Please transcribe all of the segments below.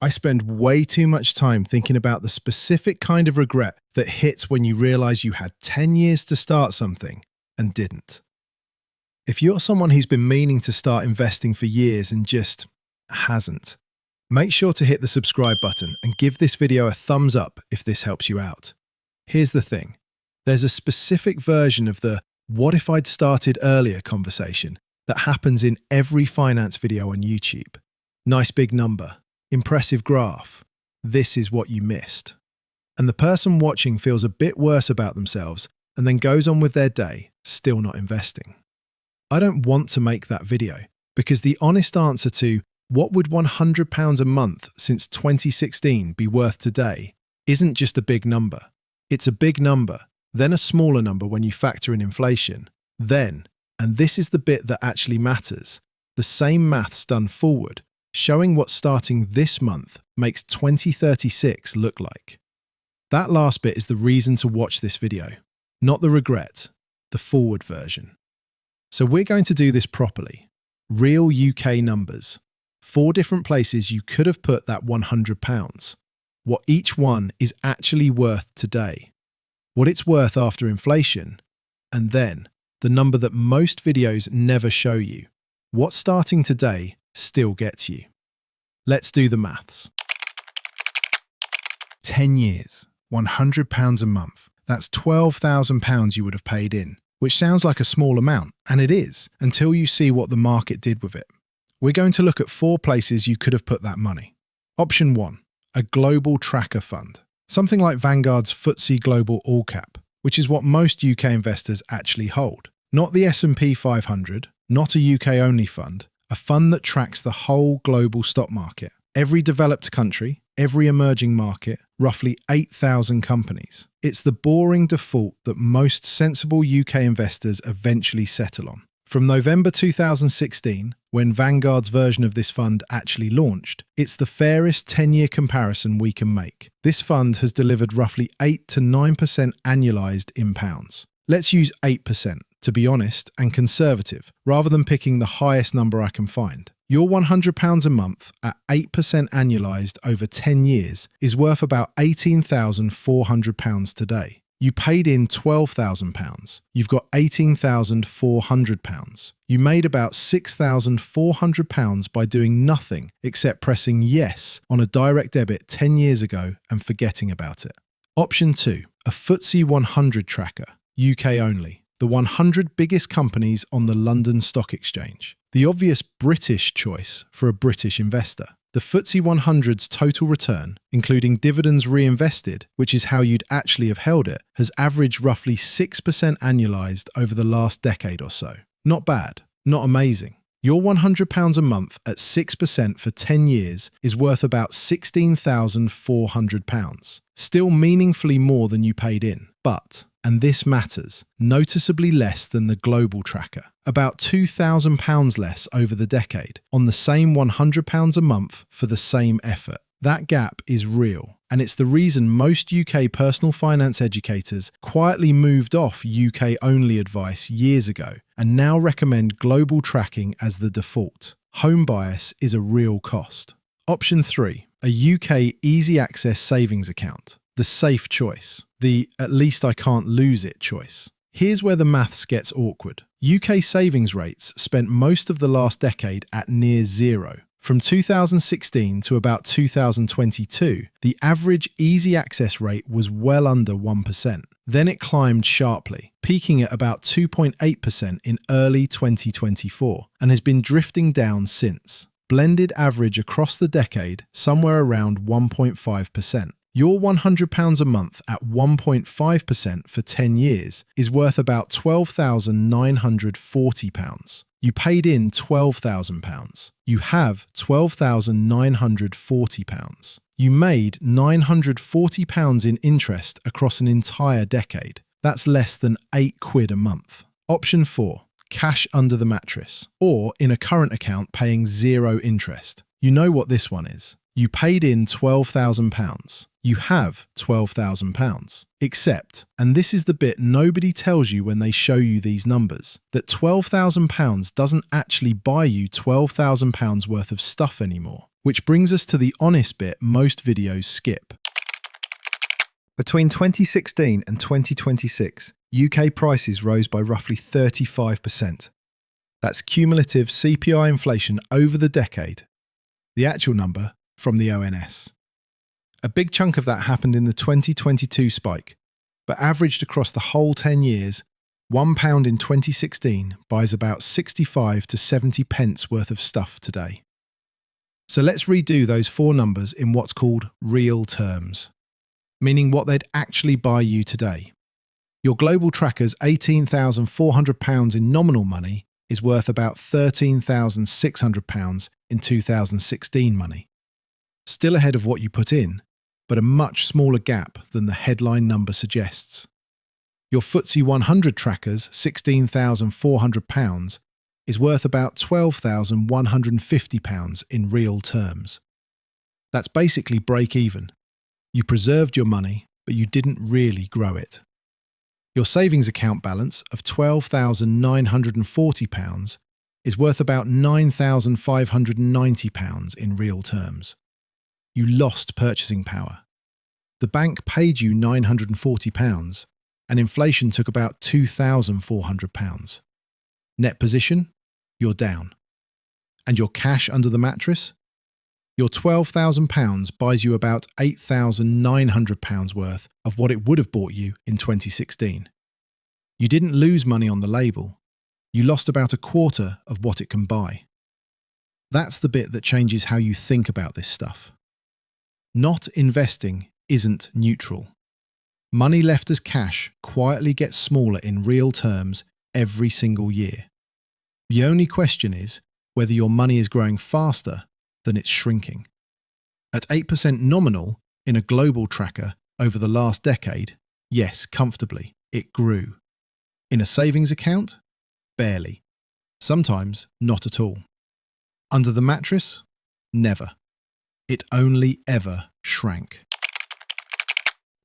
I spend way too much time thinking about the specific kind of regret that hits when you realize you had 10 years to start something and didn't. If you're someone who's been meaning to start investing for years and just hasn't, make sure to hit the subscribe button and give this video a thumbs up if this helps you out. Here's the thing. There's a specific version of the "what if I'd started earlier" conversation that happens in every finance video on YouTube. Nice big number. Impressive graph. This is what you missed. And the person watching feels a bit worse about themselves and then goes on with their day, still not investing. I don't want to make that video because the honest answer to what would £100 a month since 2016 be worth today isn't just a big number. It's a big number, then a smaller number when you factor in inflation. Then, and this is the bit that actually matters, the same maths done forward, showing what starting this month makes 2036 look like. That last bit is the reason to watch this video, not the regret, the forward version. So we're going to do this properly. Real UK numbers. 4 different places you could have put that £100. What each one is actually worth today. What it's worth after inflation. And then, the number that most videos never show you. What starting today still gets you. Let's do the maths. 10 years, £100 a month. That's £12,000 you would have paid in, which sounds like a small amount, and it is, until you see what the market did with it. We're going to look at 4 places you could have put that money. Option 1, a global tracker fund. Something like Vanguard's FTSE Global All Cap, which is what most UK investors actually hold. Not the S&P 500, not a UK-only fund, a fund that tracks the whole global stock market. Every developed country, every emerging market, roughly 8,000 companies. It's the boring default that most sensible UK investors eventually settle on. From November 2016, when Vanguard's version of this fund actually launched, it's the fairest 10-year comparison we can make. This fund has delivered roughly 8 to 9% annualized in pounds. Let's use 8%. To be honest and conservative, rather than picking the highest number I can find. Your £100 a month at 8% annualised over 10 years is worth about £18,400 today. You paid in £12,000. You've got £18,400. You made about £6,400 by doing nothing except pressing yes on a direct debit 10 years ago and forgetting about it. Option 2, a FTSE 100 tracker, UK only. The 100 biggest companies on the London Stock Exchange. The obvious British choice for a British investor. The FTSE 100's total return, including dividends reinvested, which is how you'd actually have held it, has averaged roughly 6% annualised over the last decade or so. Not bad, not amazing. Your £100 a month at 6% for 10 years is worth about £16,400. Still meaningfully more than you paid in, but, and this matters, noticeably less than the global tracker. About £2,000 less over the decade, on the same £100 a month for the same effort. That gap is real, and it's the reason most UK personal finance educators quietly moved off UK-only advice years ago and now recommend global tracking as the default. Home bias is a real cost. Option 3, a UK easy access savings account. The safe choice. The "at least I can't lose it" choice. Here's where the maths gets awkward. UK savings rates spent most of the last decade at near zero. From 2016 to about 2022, the average easy access rate was well under 1%. Then it climbed sharply, peaking at about 2.8% in early 2024, and has been drifting down since. Blended average across the decade, somewhere around 1.5%. Your £100 a month at 1.5% for 10 years is worth about £12,940. You paid in £12,000. You have £12,940. You made £940 in interest across an entire decade. That's less than £8 a month. Option 4, cash under the mattress, or in a current account paying 0 interest. You know what this one is. You paid in £12,000. You have £12,000. Except, and this is the bit nobody tells you when they show you these numbers, that £12,000 doesn't actually buy you £12,000 worth of stuff anymore. Which brings us to the honest bit most videos skip. Between 2016 and 2026, UK prices rose by roughly 35%. That's cumulative CPI inflation over the decade. The actual number from the ONS. A big chunk of that happened in the 2022 spike, but averaged across the whole 10 years, £1 in 2016 buys about 65 to 70 pence worth of stuff today. So let's redo those four numbers in what's called real terms, meaning what they'd actually buy you today. Your global tracker's £18,400 in nominal money is worth about £13,600 in 2016 money. Still ahead of what you put in, but a much smaller gap than the headline number suggests. Your FTSE 100 tracker's £16,400 is worth about £12,150 in real terms. That's basically break even. You preserved your money, but you didn't really grow it. Your savings account balance of £12,940 is worth about £9,590 in real terms. You lost purchasing power. The bank paid you £940, and inflation took about £2,400. Net position? You're down. And your cash under the mattress? Your £12,000 buys you about £8,900 worth of what it would have bought you in 2016. You didn't lose money on the label. You lost about a quarter of what it can buy. That's the bit that changes how you think about this stuff. Not investing isn't neutral. Money left as cash quietly gets smaller in real terms every single year. The only question is whether your money is growing faster than it's shrinking. At 8% nominal in a global tracker over the last decade, yes, comfortably, it grew. In a savings account? Barely. Sometimes not at all. Under the mattress? Never. It only ever shrank.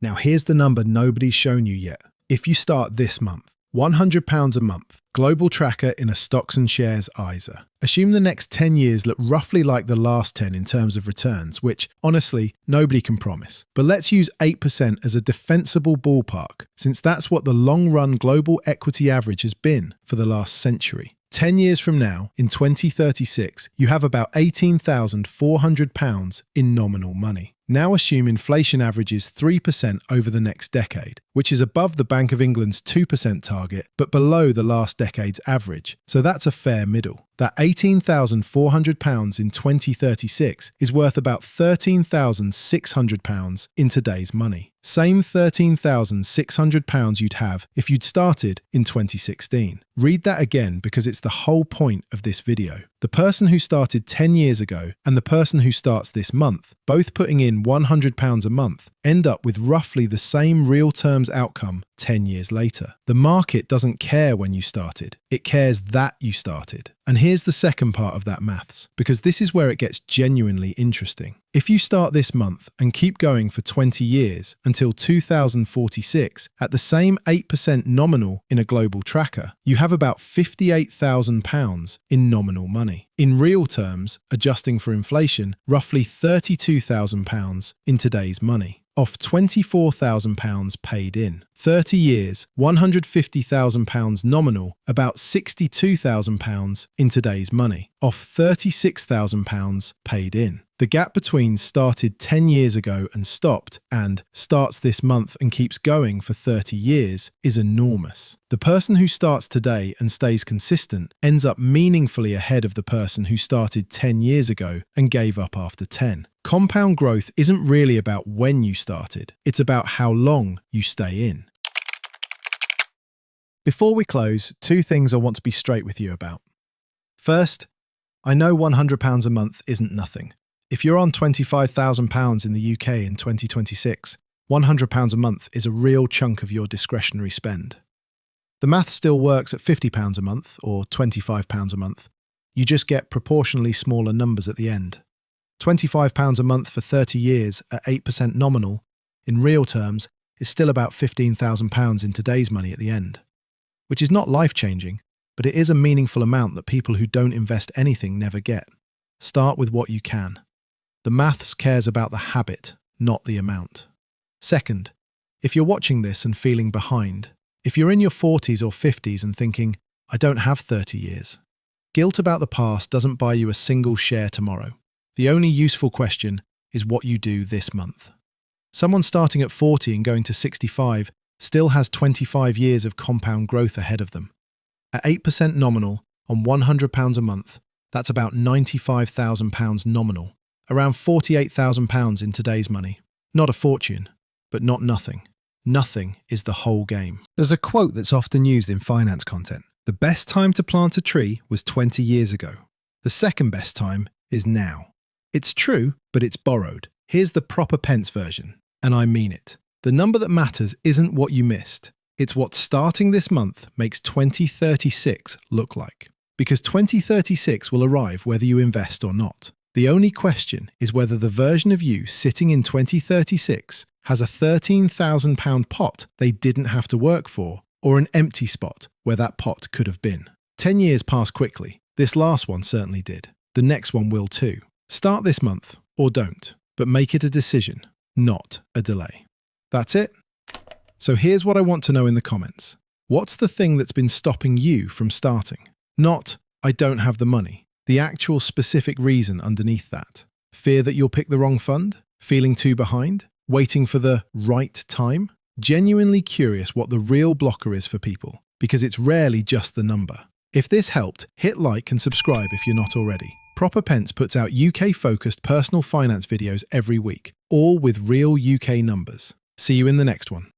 Now here's the number nobody's shown you yet. If you start this month, £100 a month, global tracker in a stocks and shares ISA. Assume the next 10 years look roughly like the last 10 in terms of returns, which, honestly, nobody can promise. But let's use 8% as a defensible ballpark, since that's what the long-run global equity average has been for the last century. 10 years from now, in 2036, you have about £18,400 in nominal money. Now assume inflation averages 3% over the next decade, which is above the Bank of England's 2% target, but below the last decade's average. So that's a fair middle. That £18,400 in 2036 is worth about £13,600 in today's money. Same £13,600 you'd have if you'd started in 2016. Read that again because it's the whole point of this video. The person who started 10 years ago and the person who starts this month, both putting in £100 a month, end up with roughly the same real terms outcome 10 years later. The market doesn't care when you started. It cares that you started. And here's the second part of that maths, because this is where it gets genuinely interesting. If you start this month and keep going for 20 years until 2046 at the same 8% nominal in a global tracker, you have about £58,000 in nominal money. In real terms, adjusting for inflation, roughly £32,000 in today's money. Off £24,000 paid in. 30 years, £150,000 nominal, about £62,000 in today's money. Off £36,000 paid in. The gap between started 10 years ago and stopped and starts this month and keeps going for 30 years is enormous. The person who starts today and stays consistent ends up meaningfully ahead of the person who started 10 years ago and gave up after 10. Compound growth isn't really about when you started, it's about how long you stay in. Before we close, two things I want to be straight with you about. First, I know £100 a month isn't nothing. If you're on £25,000 in the UK in 2026, £100 a month is a real chunk of your discretionary spend. The math still works at £50 a month or £25 a month. You just get proportionally smaller numbers at the end. £25 a month for 30 years at 8% nominal, in real terms, is still about £15,000 in today's money at the end. Which is not life-changing, but it is a meaningful amount that people who don't invest anything never get. Start with what you can. The maths cares about the habit, not the amount. Second, if you're watching this and feeling behind, if you're in your 40s or 50s and thinking, I don't have 30 years, guilt about the past doesn't buy you a single share tomorrow. The only useful question is what you do this month. Someone starting at 40 and going to 65 still has 25 years of compound growth ahead of them. At 8% nominal on £100 a month, that's about £95,000 nominal, around £48,000 in today's money. Not a fortune, but not nothing. Nothing is the whole game. There's a quote that's often used in finance content. The best time to plant a tree was 20 years ago. The second best time is now. It's true, but it's borrowed. Here's the proper Pence version, and I mean it. The number that matters isn't what you missed. It's what starting this month makes 2036 look like. Because 2036 will arrive whether you invest or not. The only question is whether the version of you sitting in 2036 has a £13,000 pot they didn't have to work for, or an empty spot where that pot could have been. 10 years pass quickly. This last one certainly did. The next one will too. Start this month, or don't, but make it a decision, not a delay. That's it. So here's what I want to know in the comments. What's the thing that's been stopping you from starting? Not, I don't have the money. The actual specific reason underneath that. Fear that you'll pick the wrong fund? Feeling too behind? Waiting for the right time? Genuinely curious what the real blocker is for people, because it's rarely just the number. If this helped, hit like and subscribe if you're not already. Proper Pence puts out UK-focused personal finance videos every week, all with real UK numbers. See you in the next one.